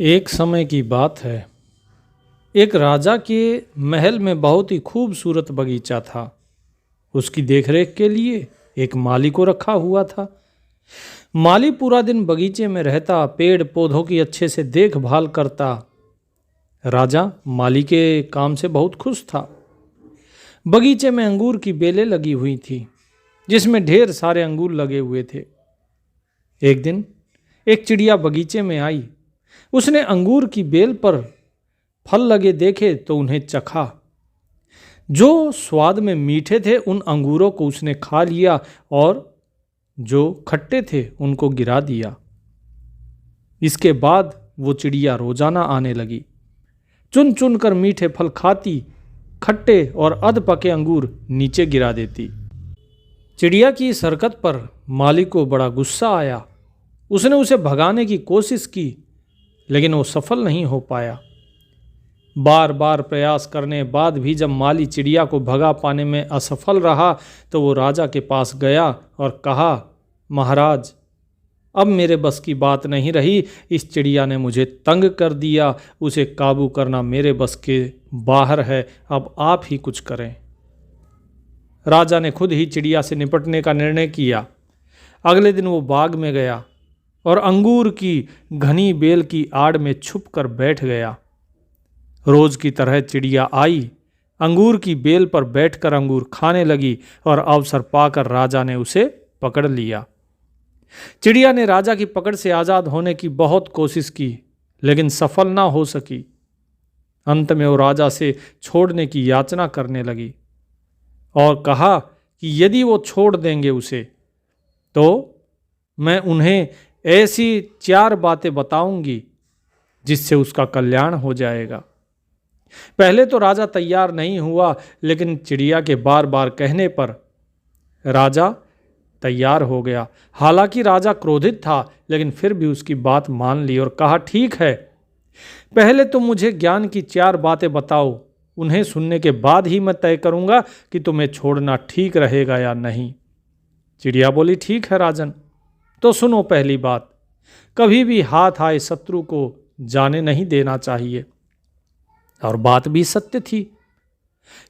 एक समय की बात है। एक राजा के महल में बहुत ही खूबसूरत बगीचा था। उसकी देखरेख के लिए एक माली को रखा हुआ था। माली पूरा दिन बगीचे में रहता, पेड़ पौधों की अच्छे से देखभाल करता। राजा माली के काम से बहुत खुश था। बगीचे में अंगूर की बेलें लगी हुई थी, जिसमें ढेर सारे अंगूर लगे हुए थे। एक दिन एक चिड़िया बगीचे में आई। उसने अंगूर की बेल पर फल लगे देखे तो उन्हें चखा। जो स्वाद में मीठे थे उन अंगूरों को उसने खा लिया और जो खट्टे थे उनको गिरा दिया। इसके बाद वो चिड़िया रोजाना आने लगी, चुन चुन कर मीठे फल खाती, खट्टे और अध पके अंगूर नीचे गिरा देती। चिड़िया की इस हरकत पर माली को बड़ा गुस्सा आया। उसने उसे भगाने की कोशिश की, लेकिन वो सफल नहीं हो पाया। बार बार प्रयास करने बाद भी जब माली चिड़िया को भगा पाने में असफल रहा तो वो राजा के पास गया और कहा, महाराज, अब मेरे बस की बात नहीं रही। इस चिड़िया ने मुझे तंग कर दिया। उसे काबू करना मेरे बस के बाहर है। अब आप ही कुछ करें। राजा ने खुद ही चिड़िया से निपटने का निर्णय किया। अगले दिन वो बाग में गया और अंगूर की घनी बेल की आड़ में छुप कर बैठ गया। रोज की तरह चिड़िया आई, अंगूर की बेल पर बैठकर अंगूर खाने लगी और अवसर पाकर राजा ने उसे पकड़ लिया। चिड़िया ने राजा की पकड़ से आज़ाद होने की बहुत कोशिश की, लेकिन सफल ना हो सकी। अंत में वो राजा से छोड़ने की याचना करने लगी और कहा कि यदि वो छोड़ देंगे उसे तो मैं उन्हें ऐसी 4 बातें बताऊंगी जिससे उसका कल्याण हो जाएगा। पहले तो राजा तैयार नहीं हुआ, लेकिन चिड़िया के बार बार कहने पर राजा तैयार हो गया। हालांकि राजा क्रोधित था, लेकिन फिर भी उसकी बात मान ली और कहा, ठीक है, पहले तो मुझे ज्ञान की 4 बातें बताओ। उन्हें सुनने के बाद ही मैं तय करूंगा कि तुम्हें छोड़ना ठीक रहेगा या नहीं। चिड़िया बोली, ठीक है राजन, तो सुनो। पहली बात, कभी भी हाथ आए शत्रु को जाने नहीं देना चाहिए। और बात भी सत्य थी।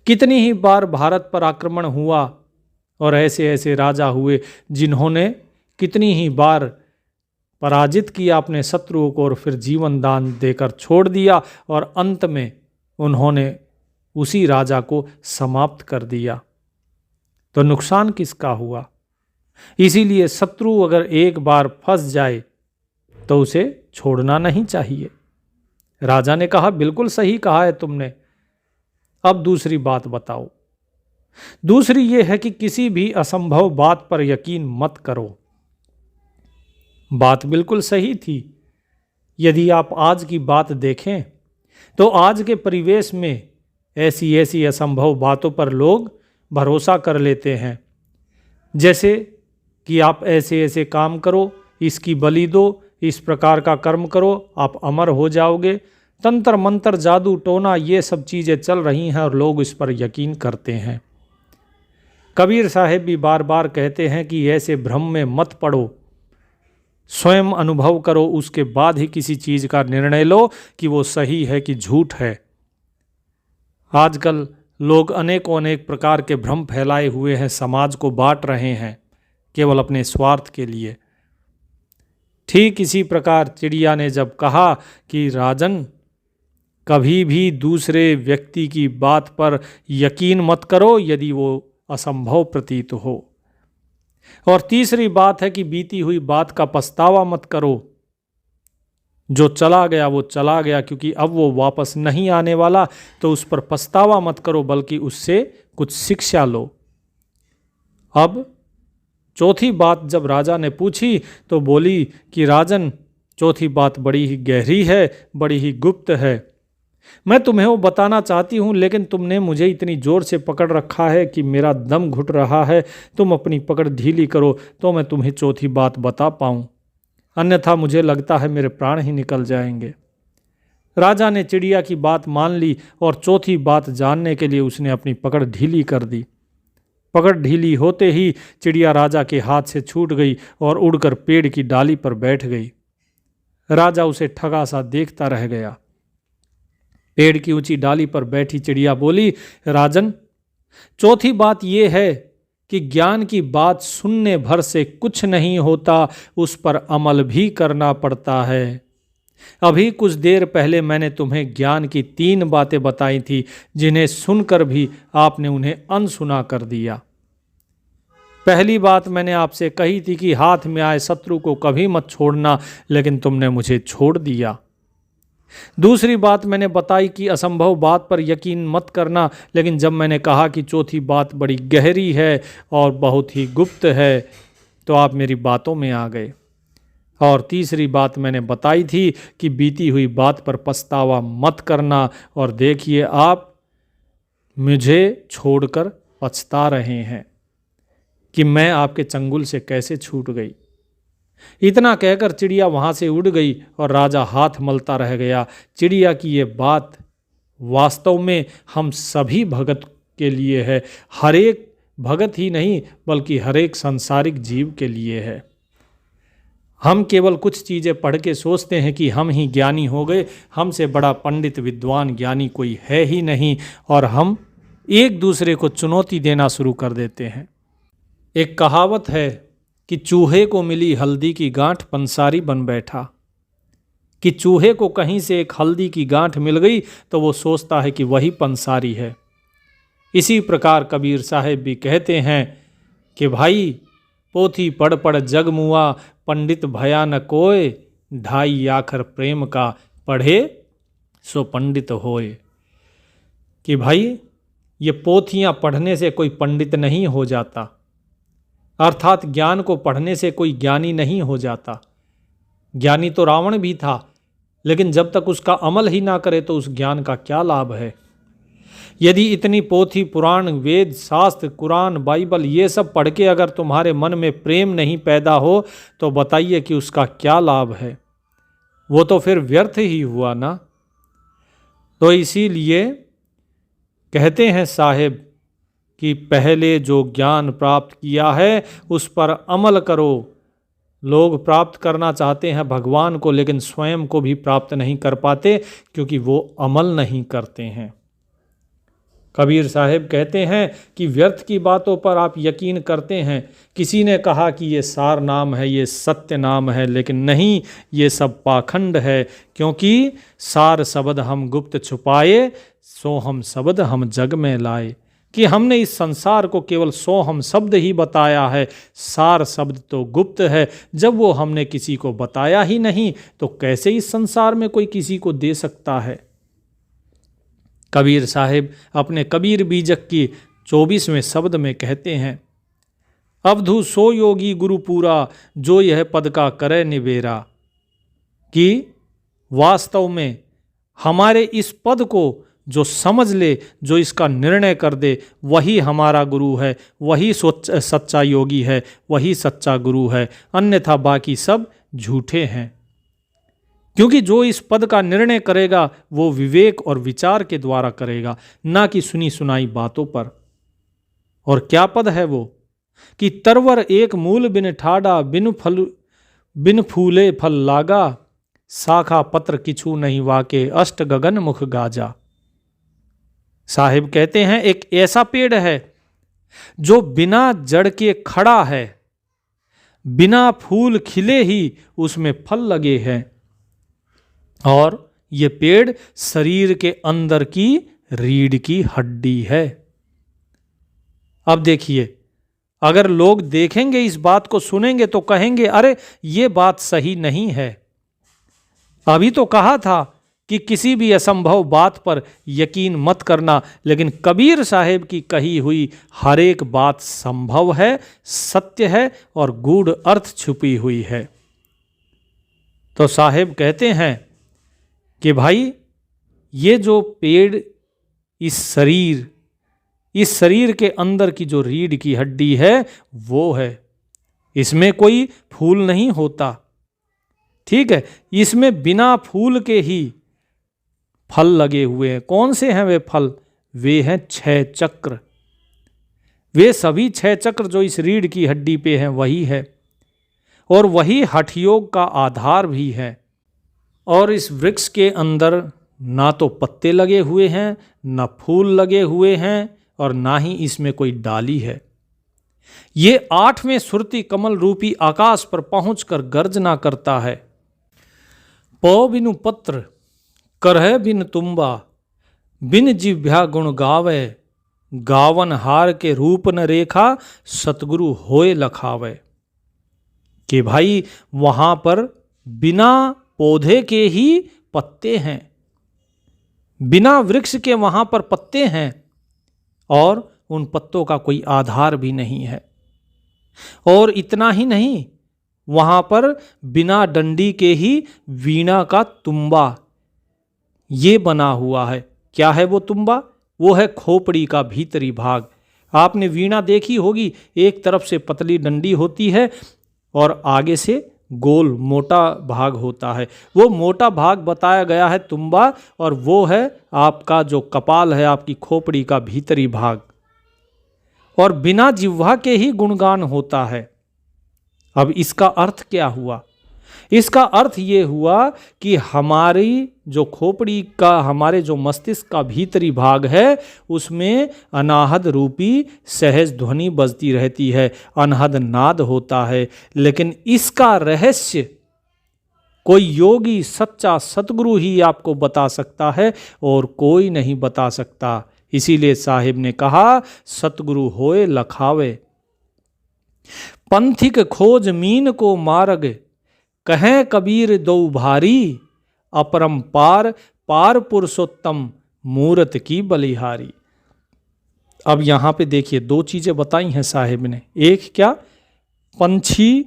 कितनी ही बार भारत पर आक्रमण हुआ और ऐसे ऐसे राजा हुए जिन्होंने कितनी ही बार पराजित किया अपने शत्रुओं को और फिर जीवन दान देकर छोड़ दिया और अंत में उन्होंने उसी राजा को समाप्त कर दिया। तो नुकसान किसका हुआ? इसीलिए शत्रु अगर एक बार फंस जाए तो उसे छोड़ना नहीं चाहिए। राजा ने कहा, बिल्कुल सही कहा है तुमने। अब दूसरी बात बताओ। दूसरी ये है कि किसी भी असंभव बात पर यकीन मत करो। बात बिल्कुल सही थी। यदि आप आज की बात देखें तो आज के परिवेश में ऐसी ऐसी असंभव बातों पर लोग भरोसा कर लेते हैं, जैसे कि आप ऐसे ऐसे काम करो, इसकी बलि दो, इस प्रकार का कर्म करो, आप अमर हो जाओगे। तंत्र मंत्र, जादू टोना, ये सब चीज़ें चल रही हैं और लोग इस पर यकीन करते हैं। कबीर साहब भी बार बार कहते हैं कि ऐसे भ्रम में मत पड़ो, स्वयं अनुभव करो, उसके बाद ही किसी चीज़ का निर्णय लो कि वो सही है कि झूठ है। आजकल लोग अनेकों अनेक प्रकार के भ्रम फैलाए हुए हैं, समाज को बांट रहे हैं केवल अपने स्वार्थ के लिए। ठीक इसी प्रकार चिड़िया ने जब कहा कि राजन, कभी भी दूसरे व्यक्ति की बात पर यकीन मत करो यदि वो असंभव प्रतीत हो। और तीसरी बात है कि बीती हुई बात का पछतावा मत करो। जो चला गया वो चला गया, क्योंकि अब वो वापस नहीं आने वाला। तो उस पर पछतावा मत करो, बल्कि उससे कुछ शिक्षा लो। अब चौथी बात जब राजा ने पूछी तो बोली कि राजन, चौथी बात बड़ी ही गहरी है, बड़ी ही गुप्त है। मैं तुम्हें वो बताना चाहती हूँ, लेकिन तुमने मुझे इतनी ज़ोर से पकड़ रखा है कि मेरा दम घुट रहा है। तुम अपनी पकड़ ढीली करो तो मैं तुम्हें चौथी बात बता पाऊँ, अन्यथा मुझे लगता है मेरे प्राण ही निकल जाएंगे। राजा ने चिड़िया की बात मान ली और चौथी बात जानने के लिए उसने अपनी पकड़ ढीली कर दी। पकड़ ढीली होते ही चिड़िया राजा के हाथ से छूट गई और उड़कर पेड़ की डाली पर बैठ गई। राजा उसे ठगा सा देखता रह गया। पेड़ की ऊंची डाली पर बैठी चिड़िया बोली, राजन, चौथी बात यह है कि ज्ञान की बात सुनने भर से कुछ नहीं होता, उस पर अमल भी करना पड़ता है। अभी कुछ देर पहले मैंने तुम्हें ज्ञान की 3 बातें बताई थी, जिन्हें सुनकर भी आपने उन्हें अनसुना कर दिया। पहली बात मैंने आपसे कही थी कि हाथ में आए शत्रु को कभी मत छोड़ना, लेकिन तुमने मुझे छोड़ दिया। दूसरी बात मैंने बताई कि असंभव बात पर यकीन मत करना, लेकिन जब मैंने कहा कि चौथी बात बड़ी गहरी है और बहुत ही गुप्त है, तो आप मेरी बातों में आ गए। और तीसरी बात मैंने बताई थी कि बीती हुई बात पर पछतावा मत करना, और देखिए आप मुझे छोड़कर पछता रहे हैं कि मैं आपके चंगुल से कैसे छूट गई। इतना कहकर चिड़िया वहाँ से उड़ गई और राजा हाथ मलता रह गया। चिड़िया की ये बात वास्तव में हम सभी भगत के लिए है, हर एक भगत ही नहीं बल्कि हर एक सांसारिक जीव के लिए है। हम केवल कुछ चीज़ें पढ़ के सोचते हैं कि हम ही ज्ञानी हो गए, हमसे बड़ा पंडित विद्वान ज्ञानी कोई है ही नहीं, और हम एक दूसरे को चुनौती देना शुरू कर देते हैं। एक कहावत है कि चूहे को मिली हल्दी की गांठ पंसारी बन बैठा, कि चूहे को कहीं से एक हल्दी की गांठ मिल गई तो वो सोचता है कि वही पंसारी है। इसी प्रकार कबीर साहब भी कहते हैं कि भाई पोथी पढ़ पढ़ जग मुआ, पंडित भया न कोय, 2.5 आखर प्रेम का पढ़े सो पंडित होए। कि भाई ये पोथियाँ पढ़ने से कोई पंडित नहीं हो जाता, अर्थात ज्ञान को पढ़ने से कोई ज्ञानी नहीं हो जाता। ज्ञानी तो रावण भी था, लेकिन जब तक उसका अमल ही ना करे तो उस ज्ञान का क्या लाभ है। यदि इतनी पोथी पुराण वेद शास्त्र कुरान बाइबल ये सब पढ़ के अगर तुम्हारे मन में प्रेम नहीं पैदा हो तो बताइए कि उसका क्या लाभ है। वो तो फिर व्यर्थ ही हुआ ना। तो इसीलिए कहते हैं साहेब कि पहले जो ज्ञान प्राप्त किया है उस पर अमल करो। लोग प्राप्त करना चाहते हैं भगवान को, लेकिन स्वयं को भी प्राप्त नहीं कर पाते क्योंकि वो अमल नहीं करते हैं। कबीर साहब कहते हैं कि व्यर्थ की बातों पर आप यकीन करते हैं। किसी ने कहा कि ये सार नाम है, ये सत्य नाम है, लेकिन नहीं, ये सब पाखंड है, क्योंकि सार शब्द हम गुप्त छुपाए, सो हम शब्द हम जग में लाए। कि हमने इस संसार को केवल सो हम शब्द ही बताया है, सार शब्द तो गुप्त है। जब वो हमने किसी को बताया ही नहीं तो कैसे इस संसार में कोई किसी को दे सकता है। कबीर साहिब अपने कबीर बीजक की 24वें शब्द में कहते हैं, अवधु सो योगी गुरु पूरा, जो यह पद का करे निबेरा। कि वास्तव में हमारे इस पद को जो समझ ले, जो इसका निर्णय कर दे, वही हमारा गुरु है, वही सच्चा योगी है, वही सच्चा गुरु है। अन्यथा बाकी सब झूठे हैं। क्योंकि जो इस पद का निर्णय करेगा वो विवेक और विचार के द्वारा करेगा, ना कि सुनी सुनाई बातों पर। और क्या पद है वो कि तरवर एक मूल बिन ठाडा, बिन फूले फल लागा, शाखा पत्र किछु नहीं वाके, अष्ट गगन मुख गाजा। साहिब कहते हैं एक ऐसा पेड़ है जो बिना जड़ के खड़ा है, बिना फूल खिले ही उसमें फल लगे हैं, और ये पेड़ शरीर के अंदर की रीढ़ की हड्डी है। अब देखिए, अगर लोग देखेंगे इस बात को, सुनेंगे तो कहेंगे अरे ये बात सही नहीं है। अभी तो कहा था कि किसी भी असंभव बात पर यकीन मत करना, लेकिन कबीर साहब की कही हुई हर एक बात संभव है, सत्य है और गूढ़ अर्थ छुपी हुई है। तो साहब कहते हैं कि भाई ये जो पेड़, इस शरीर के अंदर की जो रीढ़ की हड्डी है वो है, इसमें कोई फूल नहीं होता, ठीक है। इसमें बिना फूल के ही फल लगे हुए हैं। कौन से हैं वे फल? वे हैं 6 चक्र। वे सभी 6 चक्र जो इस रीढ़ की हड्डी पे हैं वही है, और वही हठ योग का आधार भी है। और इस वृक्ष के अंदर ना तो पत्ते लगे हुए हैं, ना फूल लगे हुए हैं, और ना ही इसमें कोई डाली है। ये 8वें सुरती कमल रूपी आकाश पर पहुंचकर गर्जना करता है। पौ बिनु पत्र करह बिन तुम्बा, बिन जिह्वा गुण गावे, गावन हार के रूप न रेखा, सतगुरु होए लखावे। कि भाई वहां पर बिना पौधे के ही पत्ते हैं, बिना वृक्ष के वहां पर पत्ते हैं, और उन पत्तों का कोई आधार भी नहीं है। और इतना ही नहीं, वहां पर बिना डंडी के ही वीणा का तुम्बा ये बना हुआ है। क्या है वो तुम्बा? वो है खोपड़ी का भीतरी भाग। आपने वीणा देखी होगी, एक तरफ से पतली डंडी होती है और आगे से गोल मोटा भाग होता है। वो मोटा भाग बताया गया है तुम्बा, और वो है आपका जो कपाल है, आपकी खोपड़ी का भीतरी भाग। और बिना जिह्वा के ही गुणगान होता है। अब इसका अर्थ क्या हुआ? इसका अर्थ ये हुआ कि हमारी जो खोपड़ी का, हमारे जो मस्तिष्क का भीतरी भाग है, उसमें अनाहद रूपी सहज ध्वनि बजती रहती है, अनहद नाद होता है। लेकिन इसका रहस्य कोई योगी सच्चा सतगुरु ही आपको बता सकता है, और कोई नहीं बता सकता। इसीलिए साहिब ने कहा, सतगुरु होए लखावे। पंथिक खोज मीन को मार्ग, कहें कबीर दो भारी, अपरंपार पार पुरुषोत्तम, मूरत की बलिहारी। अब यहां पे देखिए, दो चीजें बताई हैं साहिब ने। एक क्या? पंछी,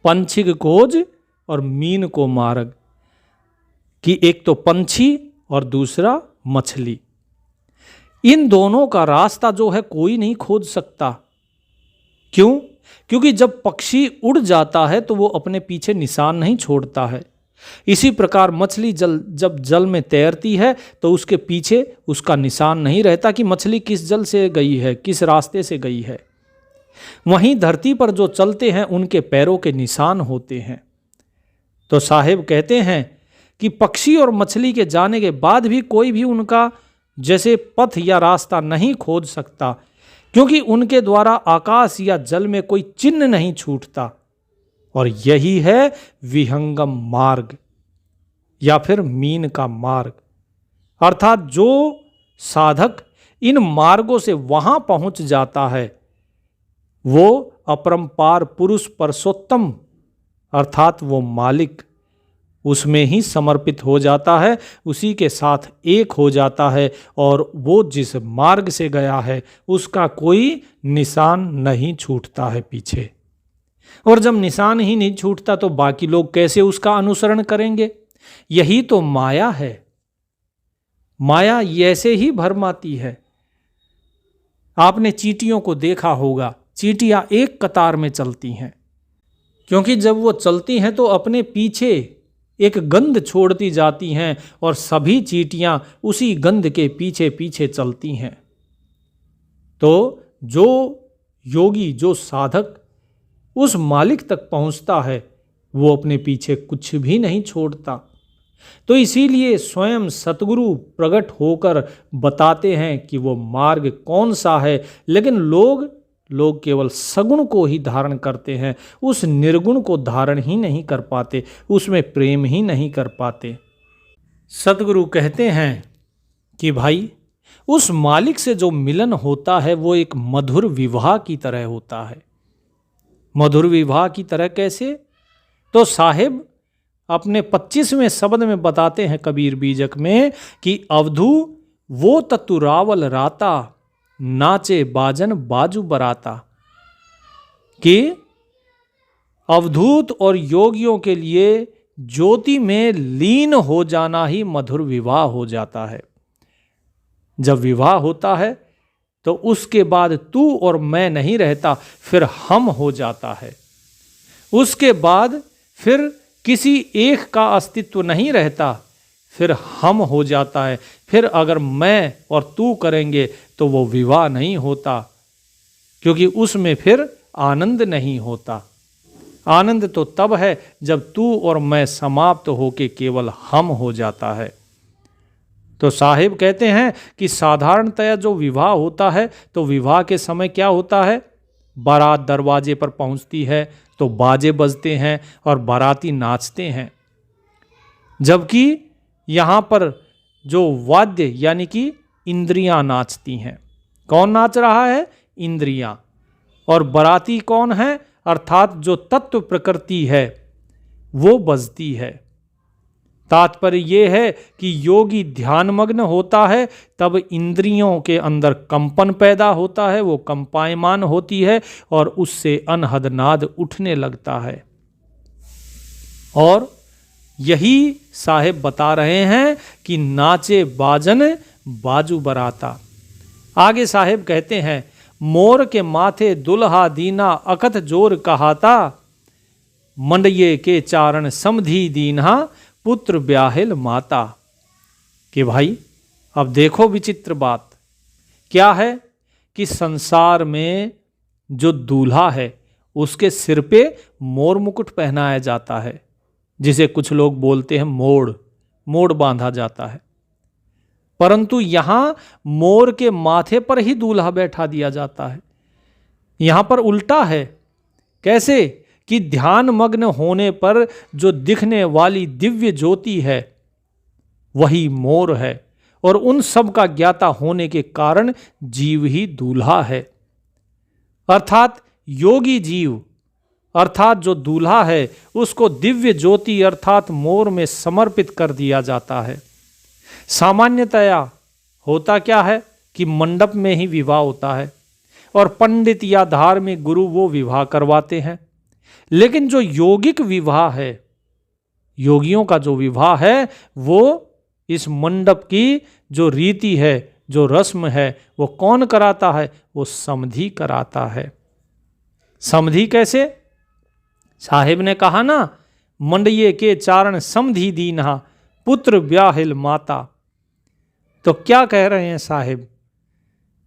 पंछिक खोज और मीन को मार्ग, कि एक तो पंछी और दूसरा मछली। इन दोनों का रास्ता जो है कोई नहीं खोज सकता। क्यों? क्योंकि जब पक्षी उड़ जाता है तो वो अपने पीछे निशान नहीं छोड़ता है। इसी प्रकार मछली जब जल में तैरती है तो उसके पीछे उसका निशान नहीं रहता कि मछली किस जल से गई है, किस रास्ते से गई है। वहीं धरती पर जो चलते हैं उनके पैरों के निशान होते हैं। तो साहिब कहते हैं कि पक्षी और मछली के जाने के बाद भी कोई भी उनका जैसे पथ या रास्ता नहीं खोज सकता, क्योंकि उनके द्वारा आकाश या जल में कोई चिन्ह नहीं छूटता। और यही है विहंगम मार्ग या फिर मीन का मार्ग। अर्थात जो साधक इन मार्गों से वहां पहुंच जाता है, वो अपरंपार पुरुष परसोत्तम अर्थात वो मालिक, उसमें ही समर्पित हो जाता है, उसी के साथ एक हो जाता है, और वो जिस मार्ग से गया है उसका कोई निशान नहीं छूटता है पीछे। और जब निशान ही नहीं छूटता तो बाकी लोग कैसे उसका अनुसरण करेंगे? यही तो माया है। माया ऐसे ही भरमाती है। आपने चींटियों को देखा होगा, चींटियां एक कतार में चलती हैं, क्योंकि जब वो चलती हैं तो अपने पीछे एक गंध छोड़ती जाती हैं, और सभी चींटियां उसी गंध के पीछे पीछे चलती हैं। तो जो योगी, जो साधक उस मालिक तक पहुंचता है, वो अपने पीछे कुछ भी नहीं छोड़ता। तो इसीलिए स्वयं सतगुरु प्रकट होकर बताते हैं कि वो मार्ग कौन सा है। लेकिन लोग केवल सगुण को ही धारण करते हैं, उस निर्गुण को धारण ही नहीं कर पाते, उसमें प्रेम ही नहीं कर पाते। सतगुरु कहते हैं कि भाई उस मालिक से जो मिलन होता है वो एक मधुर विवाह की तरह होता है। मधुर विवाह की तरह कैसे? तो साहिब अपने 25वें शब्द में बताते हैं कबीर बीजक में कि अवधू वो ततुरावल राता, नाचे बाजन बाजू बराता। कि अवधूत और योगियों के लिए ज्योति में लीन हो जाना ही मधुर विवाह हो जाता है। जब विवाह होता है तो उसके बाद तू और मैं नहीं रहता, फिर हम हो जाता है। उसके बाद फिर किसी एक का अस्तित्व नहीं रहता, फिर हम हो जाता है। फिर अगर मैं और तू करेंगे तो वो विवाह नहीं होता, क्योंकि उसमें फिर आनंद नहीं होता। आनंद तो तब है जब तू और मैं समाप्त होके केवल हम हो जाता है। तो साहिब कहते हैं कि साधारणतया जो विवाह होता है तो विवाह के समय क्या होता है, बारात दरवाजे पर पहुंचती है तो बाजे बजते हैं और बाराती नाचते हैं, जबकि यहाँ पर जो वाद्य यानी कि इंद्रियां नाचती हैं। कौन नाच रहा है? इंद्रियां। और बाराती कौन है? अर्थात जो तत्व प्रकृति है वो बजती है। तात्पर्य यह है कि योगी ध्यानमग्न होता है तब इंद्रियों के अंदर कंपन पैदा होता है, वो कंपायमान होती है और उससे अनहद नाद उठने लगता है। और यही साहिब बता रहे हैं कि नाचे बाजन बाजू बराता। आगे साहिब कहते हैं, मोर के माथे दुल्हा दीना अकथ जोर कहाता, मंडिये के चारण समधी दीन्हा पुत्र ब्याहिल माता। कि भाई अब देखो विचित्र बात क्या है कि संसार में जो दूल्हा है उसके सिर पे मोर मुकुट पहनाया जाता है, जिसे कुछ लोग बोलते हैं मोड़ बांधा जाता है। परंतु यहां मोर के माथे पर ही दूल्हा बैठा दिया जाता है। यहां पर उल्टा है। कैसे कि ध्यान मग्न होने पर जो दिखने वाली दिव्य ज्योति है वही मोर है और उन सब का ज्ञाता होने के कारण जीव ही दूल्हा है। अर्थात योगी जीव अर्थात जो दूल्हा है उसको दिव्य ज्योति अर्थात मोर में समर्पित कर दिया जाता है। सामान्यतया होता क्या है कि मंडप में ही विवाह होता है और पंडित या धार्मिक गुरु वो विवाह करवाते हैं। लेकिन जो यौगिक विवाह है, योगियों का जो विवाह है, वो इस मंडप की जो रीति है, जो रस्म है, वो कौन कराता है? वो समधी कराता है। समधी कैसे? साहिब ने कहा ना, मंडिये के चारण समधी दीन्हा पुत्र ब्याहिल माता। तो क्या कह रहे हैं साहिब?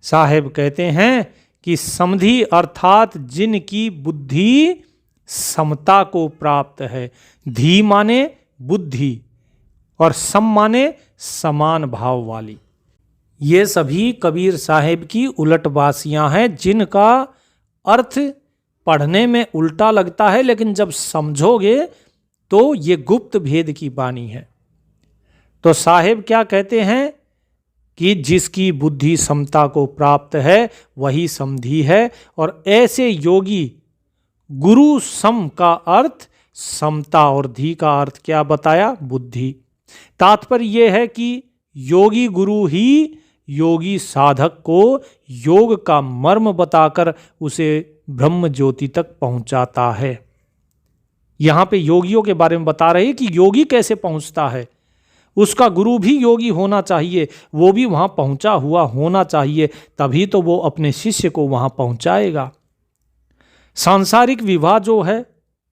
साहिब कहते हैं कि समधी अर्थात जिनकी बुद्धि समता को प्राप्त है। धी माने बुद्धि और सम माने समान भाव वाली। ये सभी कबीर साहिब की उलटबासियां हैं, जिनका अर्थ पढ़ने में उल्टा लगता है, लेकिन जब समझोगे तो ये गुप्त भेद की बानी है। तो साहिब क्या कहते हैं कि जिसकी बुद्धि समता को प्राप्त है वही समधी है। और ऐसे योगी गुरु सम का अर्थ समता और धी का अर्थ क्या बताया? बुद्धि। तात्पर्य यह है कि योगी गुरु ही योगी साधक को योग का मर्म बताकर उसे ब्रह्म ज्योति तक पहुंचाता है। यहां पे योगियों के बारे में बता रहे हैं कि योगी कैसे पहुंचता है। उसका गुरु भी योगी होना चाहिए, वो भी वहां पहुंचा हुआ होना चाहिए, तभी तो वो अपने शिष्य को वहां पहुंचाएगा। सांसारिक विवाह जो है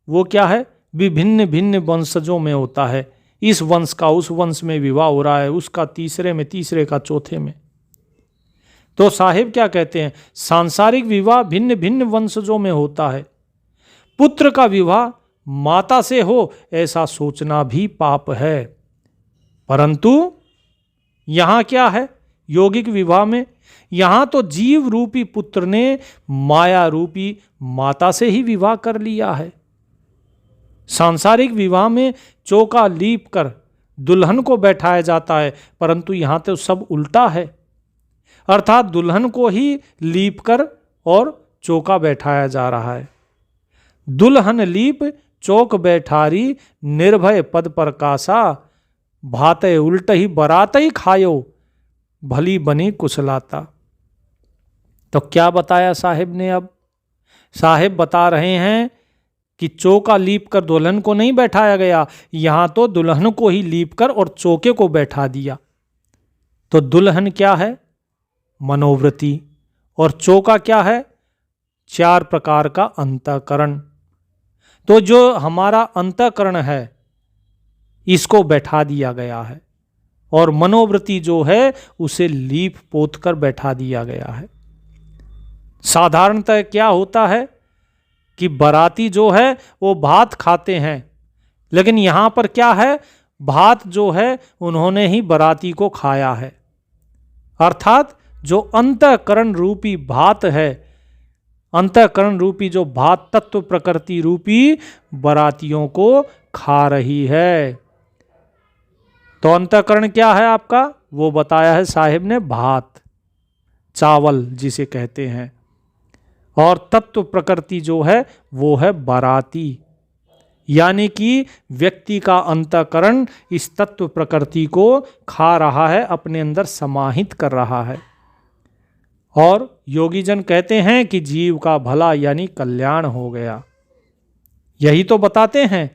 वो क्या है? विभिन्न भिन्न वंशजों में होता है। इस वंश का उस वंश में विवाह हो रहा है, उसका तीसरे में, तीसरे का चौथे में। तो साहिब क्या कहते हैं? सांसारिक विवाह भिन्न भिन्न वंशजों में होता है। पुत्र का विवाह माता से हो ऐसा सोचना भी पाप है। परंतु यहां क्या है? यौगिक विवाह में यहां तो जीव रूपी पुत्र ने माया रूपी माता से ही विवाह कर लिया है। सांसारिक विवाह में चौका लीप कर दुल्हन को बैठाया जाता है, परंतु यहां तो सब उल्टा है। अर्थात दुल्हन को ही लीप कर और चौका बैठाया जा रहा है। दुल्हन लीप चौक बैठारी निर्भय पद पर कासा, भाते उल्ट ही बरात ही खायो भली बनी कुशलाता। तो क्या बताया साहिब ने? अब साहिब बता रहे हैं कि चौका लीप कर दुल्हन को नहीं बैठाया गया, यहां तो दुल्हन को ही लीप कर और चौके को बैठा दिया। तो दुल्हन क्या है? मनोवृत्ति। और चौका क्या है? 4 प्रकार का अंतःकरण। तो जो हमारा अंतःकरण है इसको बैठा दिया गया है और मनोवृत्ति जो है उसे लीप पोत कर बैठा दिया गया है। साधारणतः क्या होता है कि बाराती जो है वो भात खाते हैं, लेकिन यहाँ पर क्या है, भात जो है उन्होंने ही बाराती को खाया है। अर्थात जो अंतःकरण रूपी भात है, अंतःकरण रूपी जो भात तत्व प्रकृति रूपी बारातियों को खा रही है। तो अंतःकरण क्या है आपका, वो बताया है साहिब ने, भात, चावल जिसे कहते हैं, और तत्व प्रकृति जो है वो है बाराती। यानी कि व्यक्ति का अंतःकरण इस तत्व प्रकृति को खा रहा है, अपने अंदर समाहित कर रहा है। और योगी जन कहते हैं कि जीव का भला यानी कल्याण हो गया। यही तो बताते हैं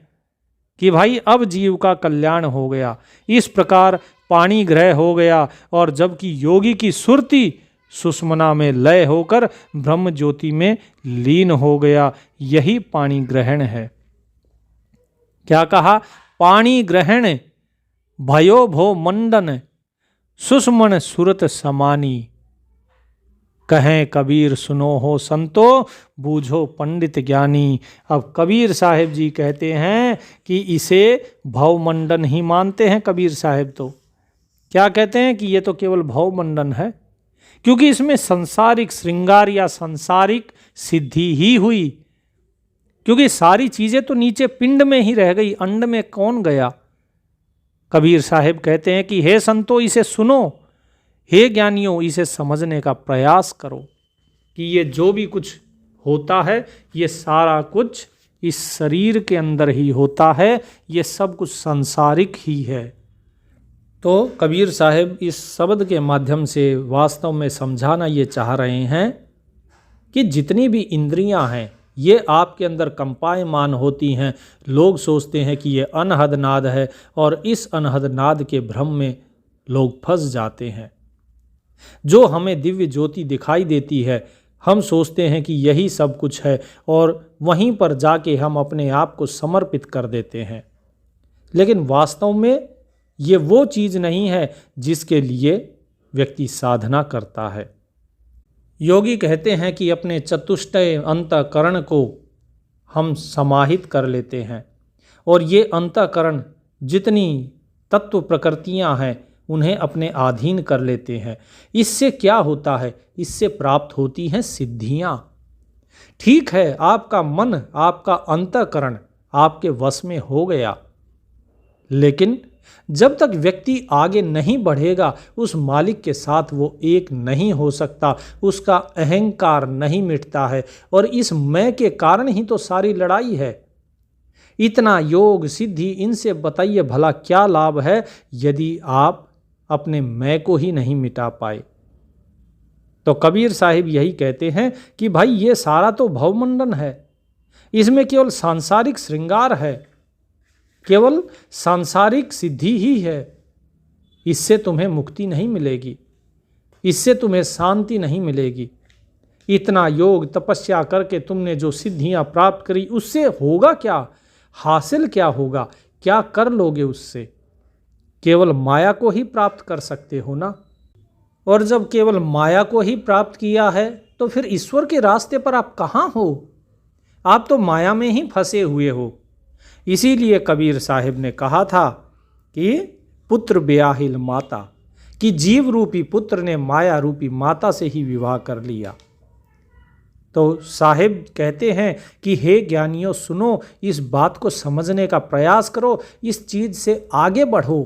कि भाई अब जीव का कल्याण हो गया। इस प्रकार पाणी ग्रह हो गया, और जबकि योगी की सुरति सुषुम्ना में लय होकर ब्रह्म ज्योति में लीन हो गया, यही पाणी ग्रहण है। क्या कहा, पाणी ग्रहण भयो भो मंडन सुषुम्न सुरत समानी, कहें कबीर सुनो हो संतो बूझो पंडित ज्ञानी। अब कबीर साहिब जी कहते हैं कि इसे भवमंडन ही मानते हैं कबीर साहिब। तो क्या कहते हैं कि ये तो केवल भवमंडन है, क्योंकि इसमें संसारिक श्रृंगार या सांसारिक सिद्धि ही हुई, क्योंकि सारी चीजें तो नीचे पिंड में ही रह गई, अंड में कौन गया। कबीर साहिब कहते हैं कि हे संतो इसे सुनो, हे ज्ञानियों इसे समझने का प्रयास करो कि ये जो भी कुछ होता है ये सारा कुछ इस शरीर के अंदर ही होता है, ये सब कुछ सांसारिक ही है। तो कबीर साहिब इस शब्द के माध्यम से वास्तव में समझाना ये चाह रहे हैं कि जितनी भी इंद्रियां हैं ये आपके अंदर कंपायमान होती हैं। लोग सोचते हैं कि ये अनहद नाद है, और इस अनहद नाद के भ्रम में लोग फंस जाते हैं। जो हमें दिव्य ज्योति दिखाई देती है, हम सोचते हैं कि यही सब कुछ है, और वहीं पर जाके हम अपने आप को समर्पित कर देते हैं। लेकिन वास्तव में ये वो चीज़ नहीं है जिसके लिए व्यक्ति साधना करता है। योगी कहते हैं कि अपने चतुष्टय अंतःकरण को हम समाहित कर लेते हैं, और ये अंतःकरण जितनी तत्व प्रकृतियां हैं उन्हें अपने अधीन कर लेते हैं। इससे क्या होता है, इससे प्राप्त होती हैं सिद्धियां। ठीक है, आपका मन, आपका अंतःकरण आपके वश में हो गया, लेकिन जब तक व्यक्ति आगे नहीं बढ़ेगा उस मालिक के साथ वो एक नहीं हो सकता, उसका अहंकार नहीं मिटता है, और इस मैं के कारण ही तो सारी लड़ाई है। इतना योग सिद्धि, इनसे बताइए भला क्या लाभ है यदि आप अपने मैं को ही नहीं मिटा पाए। तो कबीर साहिब यही कहते हैं कि भाई ये सारा तो भवमंडन है, इसमें केवल सांसारिक श्रृंगार है, केवल सांसारिक सिद्धि ही है। इससे तुम्हें मुक्ति नहीं मिलेगी, इससे तुम्हें शांति नहीं मिलेगी। इतना योग तपस्या करके तुमने जो सिद्धियां प्राप्त करी उससे होगा क्या, हासिल क्या होगा, क्या कर लोगे उससे? केवल माया को ही प्राप्त कर सकते हो ना। और जब केवल माया को ही प्राप्त किया है तो फिर ईश्वर के रास्ते पर आप कहाँ हो? आप तो माया में ही फंसे हुए हो। इसीलिए कबीर साहिब ने कहा था कि पुत्र ब्याहिल माता, कि जीव रूपी पुत्र ने माया रूपी माता से ही विवाह कर लिया। तो साहिब कहते हैं कि हे ज्ञानियों सुनो, इस बात को समझने का प्रयास करो, इस चीज से आगे बढ़ो।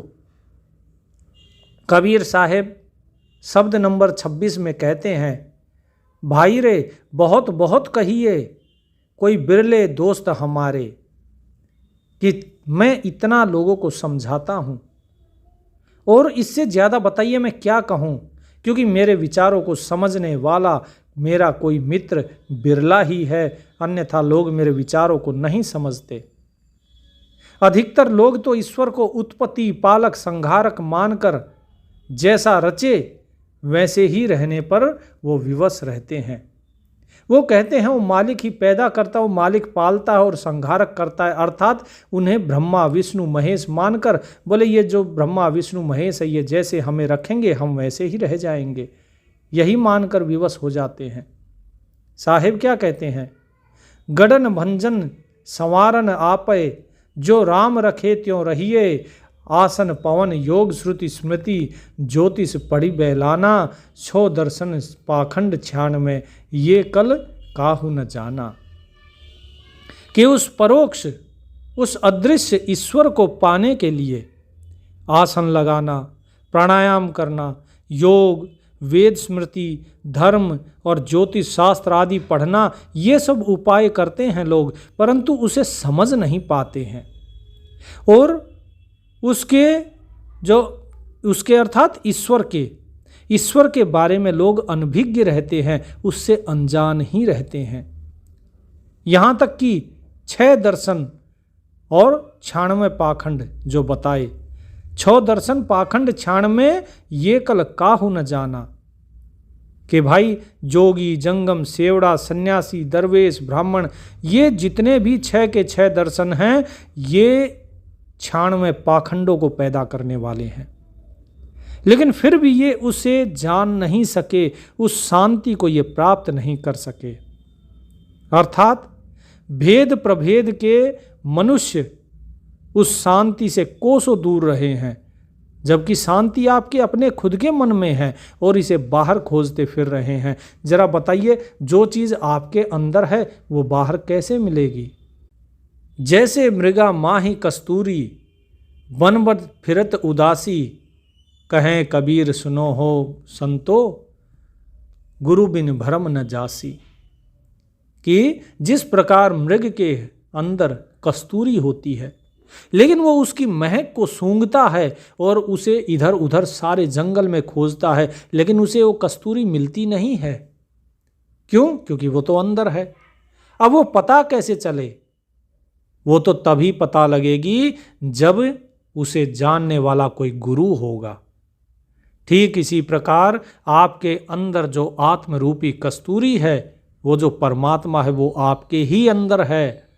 कबीर साहिब शब्द नंबर 26 में कहते हैं, भाई रे बहुत बहुत कहिए कोई बिरले दोस्त हमारे, कि मैं इतना लोगों को समझाता हूँ और इससे ज़्यादा बताइए मैं क्या कहूँ, क्योंकि मेरे विचारों को समझने वाला मेरा कोई मित्र बिरला ही है, अन्यथा लोग मेरे विचारों को नहीं समझते। अधिकतर लोग तो ईश्वर को उत्पत्ति पालक संहारक मानकर जैसा रचे वैसे ही रहने पर वो विवश रहते हैं। वो कहते हैं वो मालिक ही पैदा करता है, वो मालिक पालता है और संहारक करता है, अर्थात उन्हें ब्रह्मा विष्णु महेश मानकर बोले ये जो ब्रह्मा विष्णु महेश है ये जैसे हमें रखेंगे हम वैसे ही रह जाएंगे, यही मानकर विवश हो जाते हैं। साहिब क्या कहते हैं, गड़न भंजन संवारन आपे, जो राम रखे त्यों रहिए, आसन पवन योग श्रुति स्मृति, ज्योतिष पढ़ी बहलाना, छो दर्शन पाखंड छान में, ये कल काहू न जाना। कि उस परोक्ष, उस अदृश्य ईश्वर को पाने के लिए आसन लगाना, प्राणायाम करना, योग, वेद स्मृति, धर्म और ज्योतिष शास्त्र आदि पढ़ना, ये सब उपाय करते हैं लोग, परंतु उसे समझ नहीं पाते हैं। और उसके अर्थात ईश्वर के बारे में लोग अनभिज्ञ रहते हैं, उससे अनजान ही रहते हैं। यहाँ तक कि 6 दर्शन और 96 पाखंड जो बताए, 6 दर्शन पाखंड 96, ये कल काहू न जाना। कि भाई जोगी, जंगम, सेवड़ा, सन्यासी, दरवेश, ब्राह्मण, ये जितने भी 6 के 6 दर्शन हैं, ये 96 पाखंडों को पैदा करने वाले हैं। लेकिन फिर भी ये उसे जान नहीं सके, उस शांति को ये प्राप्त नहीं कर सके। अर्थात भेद प्रभेद के मनुष्य उस शांति से कोसों दूर रहे हैं, जबकि शांति आपके अपने खुद के मन में है और इसे बाहर खोजते फिर रहे हैं। जरा बताइए, जो चीज़ आपके अंदर है वो बाहर कैसे मिलेगी? जैसे मृगा माही कस्तूरी, बनबद फिरत उदासी, कहें कबीर सुनो हो संतो, गुरु बिन भरम न जासी। कि जिस प्रकार मृग के अंदर कस्तूरी होती है, लेकिन वो उसकी महक को सूंघता है और उसे इधर उधर सारे जंगल में खोजता है, लेकिन उसे वो कस्तूरी मिलती नहीं है। क्यों? क्योंकि वो तो अंदर है। अब वो पता कैसे चले? वो तो तभी पता लगेगी जब उसे जानने वाला कोई गुरु होगा। ठीक इसी प्रकार आपके अंदर जो आत्म रूपी कस्तूरी है, वो जो परमात्मा है, वो आपके ही अंदर है,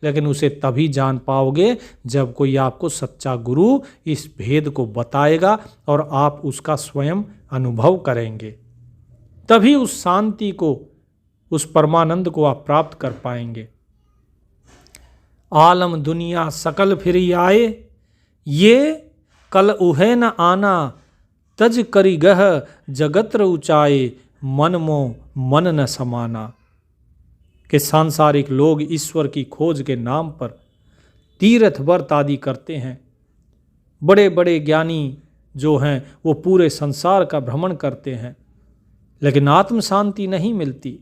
लेकिन उसे तभी जान पाओगे जब कोई आपको सच्चा गुरु इस भेद को बताएगा और आप उसका स्वयं अनुभव करेंगे। तभी उस शांति को, उस परमानंद को आप प्राप्त कर पाएंगे। आलम दुनिया सकल फिरी आए, ये कल उहे न आना, तज करी गह जगत्र ऊंचाए, मन मो मन न समाना। कि सांसारिक लोग ईश्वर की खोज के नाम पर तीर्थ व्रत आदि करते हैं। बड़े बड़े ज्ञानी जो हैं वो पूरे संसार का भ्रमण करते हैं, लेकिन आत्म शांति नहीं मिलती।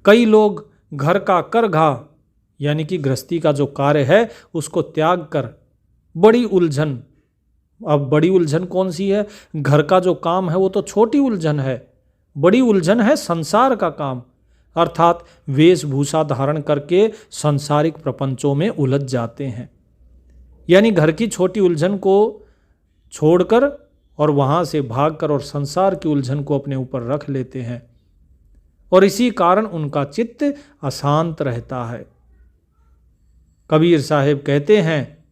कई लोग घर का करघा यानी कि गृहस्थी का जो कार्य है उसको त्याग कर बड़ी उलझन, अब बड़ी उलझन कौन सी है? घर का जो काम है वो तो छोटी उलझन है, बड़ी उलझन है संसार का काम, अर्थात वेशभूषा धारण करके सांसारिक प्रपंचों में उलझ जाते हैं। यानी घर की छोटी उलझन को छोड़कर और वहाँ से भागकर और संसार की उलझन को अपने ऊपर रख लेते हैं, और इसी कारण उनका चित्त अशांत रहता है। कबीर साहिब कहते हैं,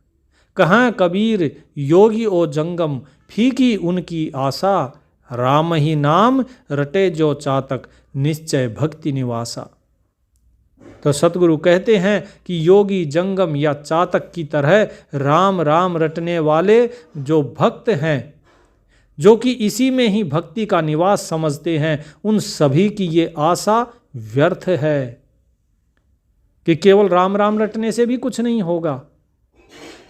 कहाँ कबीर योगी ओ जंगम, फीकी उनकी आशा, राम ही नाम रटे जो चातक, निश्चय भक्ति निवासा। तो सतगुरु कहते हैं कि योगी जंगम या चातक की तरह राम राम रटने वाले जो भक्त हैं, जो कि इसी में ही भक्ति का निवास समझते हैं, उन सभी की ये आशा व्यर्थ है कि केवल राम राम रटने से भी कुछ नहीं होगा।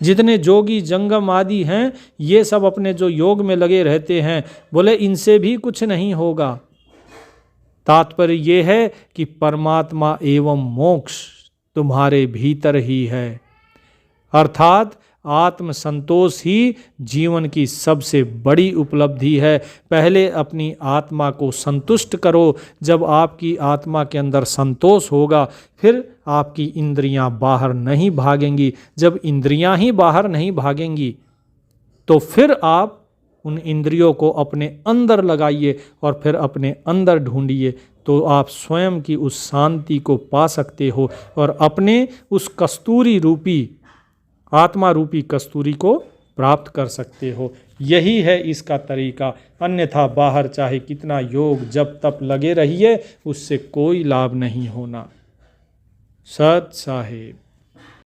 जितने जोगी जंगम आदि हैं, ये सब अपने जो योग में लगे रहते हैं, बोले इनसे भी कुछ नहीं होगा। तात्पर्य ये है कि परमात्मा एवं मोक्ष तुम्हारे भीतर ही है, अर्थात आत्म संतोष ही जीवन की सबसे बड़ी उपलब्धि है। पहले अपनी आत्मा को संतुष्ट करो। जब आपकी आत्मा के अंदर संतोष होगा, फिर आपकी इंद्रियां बाहर नहीं भागेंगी। जब इंद्रियां ही बाहर नहीं भागेंगी, तो फिर आप उन इंद्रियों को अपने अंदर लगाइए और फिर अपने अंदर ढूंढिए, तो आप स्वयं की उस शांति को पा सकते हो और अपने उस कस्तूरी रूपी, आत्मा रूपी कस्तूरी को प्राप्त कर सकते हो। यही है इसका तरीका। अन्यथा बाहर चाहे कितना योग जब तप लगे रहिए, उससे कोई लाभ नहीं होना। सत साहिब।